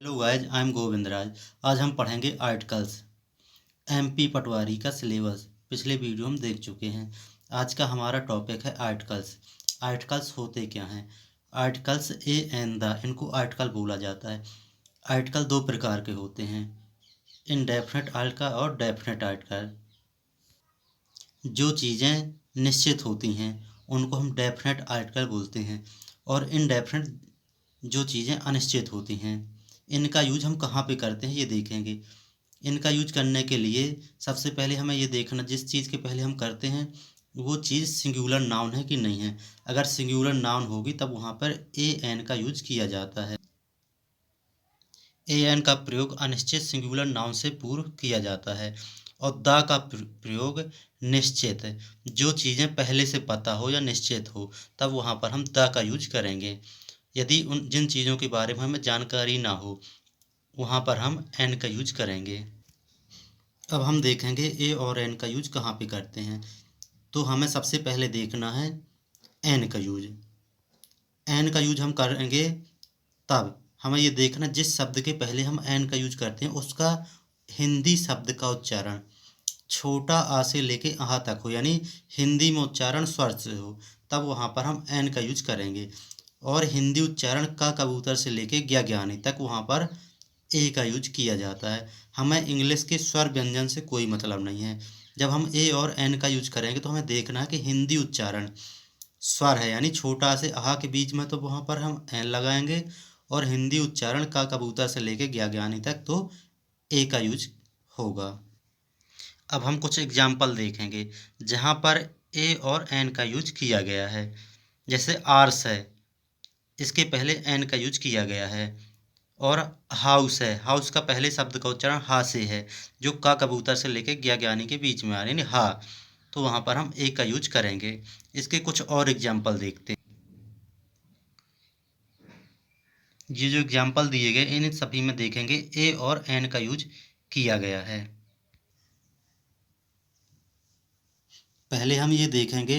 Hello guys, I am Govindraj. आज हम पढ़ेंगे आर्टिकल्स। एमपी पटवारी का सिलेबस पिछले वीडियो हम देख चुके हैं। आज का हमारा टॉपिक है आर्टिकल्स। आर्टिकल्स होते क्या हैं? आर्टिकल्स ए एंड द, इनको आर्टिकल बोला जाता है। आर्टिकल दो प्रकार के होते हैं, इनडेफिनेट आर्टिकल और डेफिनेट आर्टिकल। जो चीज़ें निश्चित होती हैं उनको हम डेफिनेट आर्टिकल बोलते हैं, और इनडेफिनेट जो चीज़ें अनिश्चित होती हैं। इनका यूज हम कहाँ पे करते हैं ये देखेंगे। इनका यूज करने के लिए सबसे पहले हमें ये देखना, जिस चीज़ के पहले हम करते हैं वो चीज़ सिंगुलर नाउन है कि नहीं है। अगर सिंगुलर नाउन होगी तब वहाँ पर ए एन का यूज किया जाता है। ए एन का प्रयोग अनिश्चित सिंगुलर नाउन से पूर्व किया जाता है। और द का प्रयोग निश्चित, जो चीज़ें पहले से पता हो या निश्चित हो तब वहाँ पर हम द का यूज करेंगे। यदि उन जिन चीज़ों के बारे में हमें जानकारी ना हो वहाँ पर हम एन का यूज करेंगे। अब हम देखेंगे ए और एन का यूज कहाँ पे करते हैं। तो हमें सबसे पहले देखना है एन का यूज। एन का यूज हम करेंगे तब हमें ये देखना, जिस शब्द के पहले हम एन का यूज करते हैं उसका हिंदी शब्द का उच्चारण छोटा आ से लेके आ तक हो, यानी हिंदी में उच्चारण स्वर से हो, तब वहाँ पर हम एन का यूज करेंगे। और हिंदी उच्चारण का कबूतर से लेके ज्ञानी तक वहाँ पर ए का यूज किया जाता है। हमें इंग्लिश के स्वर व्यंजन से कोई मतलब नहीं है। जब हम ए और एन का यूज करेंगे तो हमें देखना है कि हिंदी उच्चारण स्वर है, यानी छोटा से अहा के बीच में तो वहाँ पर हम एन लगाएंगे, और हिंदी उच्चारण का कबूतर से लेके ज्ञानी तक तो ए का यूज होगा। अब हम कुछ एग्जाम्पल देखेंगे जहाँ पर ए और एन का यूज किया गया है। जैसे आर्स है, इसके पहले एन का यूज किया गया है। और हाउस है, हाउस का पहले शब्द का उच्चारण हा से है, जो का कबूतर से लेके ज्ञानी के बीच में आ रही, यानी हा, तो वहाँ पर हम ए का यूज करेंगे। इसके कुछ और एग्जाम्पल देखते हैं। ये जो एग्जाम्पल दिए गए इन सभी में देखेंगे ए और एन का यूज किया गया है। पहले हम ये देखेंगे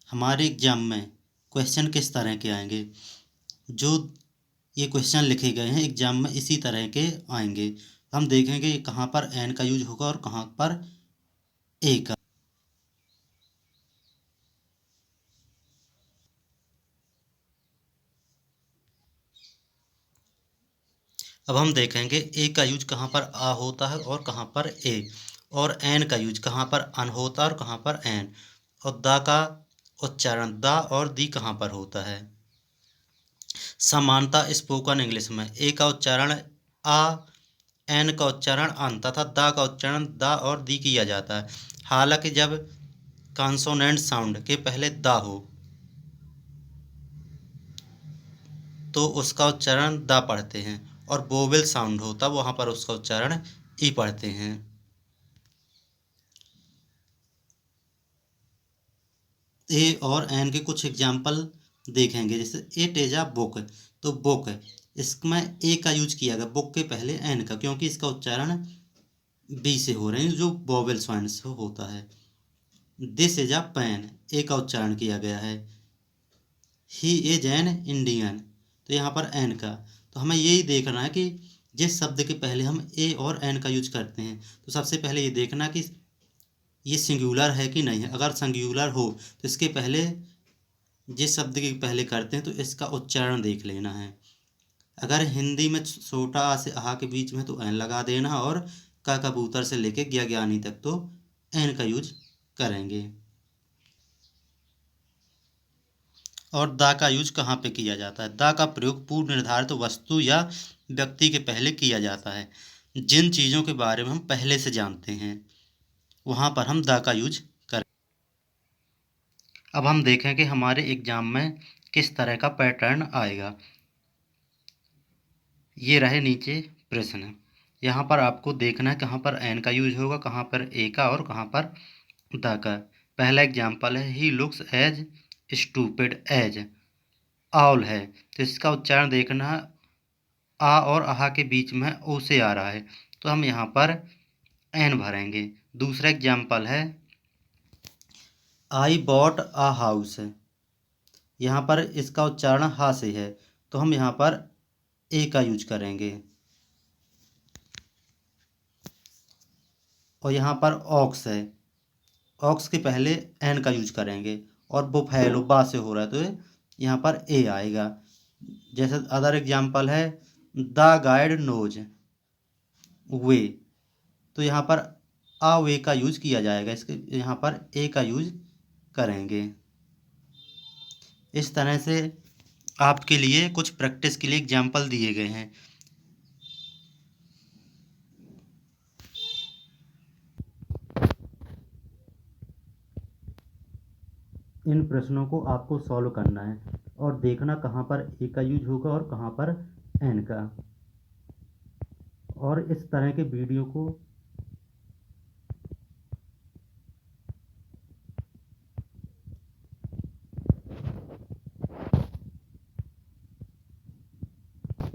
हमारे एग्जाम में क्वेश्चन किस तरह के आएंगे। जो ये क्वेश्चन लिखे गए हैं एग्जाम में इसी तरह के आएंगे। हम देखेंगे कहाँ पर एन का यूज होगा और कहाँ पर ए का। अब हम देखेंगे ए का यूज कहाँ पर आ होता है और कहाँ पर ए, और एन का यूज कहाँ पर अन होता है और कहाँ पर एन, और द का उच्चारण द और दी कहाँ पर होता है। समानता स्पोकन इंग्लिश में ए का उच्चारण आ, एन का उच्चारण अन तथा द का उच्चारण द और दी किया जाता है। हालांकि जब कॉन्सोनेंट साउंड के पहले द हो तो उसका उच्चारण द पढ़ते हैं, और वोवेल साउंड हो तब वहाँ पर उसका उच्चारण ई पढ़ते हैं। ए और एन के कुछ एग्जाम्पल देखेंगे। जैसे इट इज अ बुक, तो बुक इसमें ए का यूज किया गया बुक के पहले एन का, क्योंकि इसका उच्चारण बी से हो रहे हैं जो वोवेल साउंड से होता है। दिस इज अ पेन, ए का उच्चारण किया गया है। ही इज एन इंडियन, तो यहाँ पर एन का। तो हमें यही देखना है कि जिस शब्द के पहले हम ए और एन का यूज करते हैं तो सबसे पहले ये देखना कि ये सिंगुलर है कि नहीं है। अगर सिंगुलर हो तो इसके पहले जिस शब्द के पहले करते हैं तो इसका उच्चारण देख लेना है। अगर हिंदी में छोटा आ से आ के बीच में तो एन लगा देना, और का कबूतर से लेके ज्ञानी तक तो एन का यूज करेंगे। और दा का यूज कहाँ पे किया जाता है? दा का प्रयोग पूर्व निर्धारित वस्तु या व्यक्ति के पहले किया जाता है। जिन चीज़ों के बारे में हम पहले से जानते हैं वहाँ पर हम दा का यूज करें। अब हम देखें कि हमारे एग्जाम में किस तरह का पैटर्न आएगा। ये रहे नीचे प्रश्न। यहाँ पर आपको देखना है कहाँ पर एन का यूज होगा, कहाँ पर ए का और कहाँ पर द का। पहला एग्जाम्पल है he looks as stupid as owl है, तो इसका उच्चारण देखना आ और आहा के बीच में ओ से आ रहा है, तो हम यहाँ पर एन भरेंगे। दूसरा एग्जाम्पल है आई बॉट आ हाउस, यहाँ पर इसका उच्चारण हा से है तो हम यहाँ पर ए का यूज करेंगे। और यहाँ पर ऑक्स है, ऑक्स के पहले एन का यूज करेंगे। और बुफैलो बा से हो रहा है तो यहाँ पर ए आएगा। जैसे अदर एग्जाम्पल है द गाइड नोज वे, तो यहाँ पर आ वे का यूज किया जाएगा, इसके यहाँ पर ए का यूज करेंगे। इस तरह से आपके लिए कुछ प्रैक्टिस के लिए एग्जाम्पल दिए गए हैं। इन प्रश्नों को आपको सॉल्व करना है और देखना कहाँ पर ए का यूज होगा और कहाँ पर एन का। और इस तरह के वीडियो को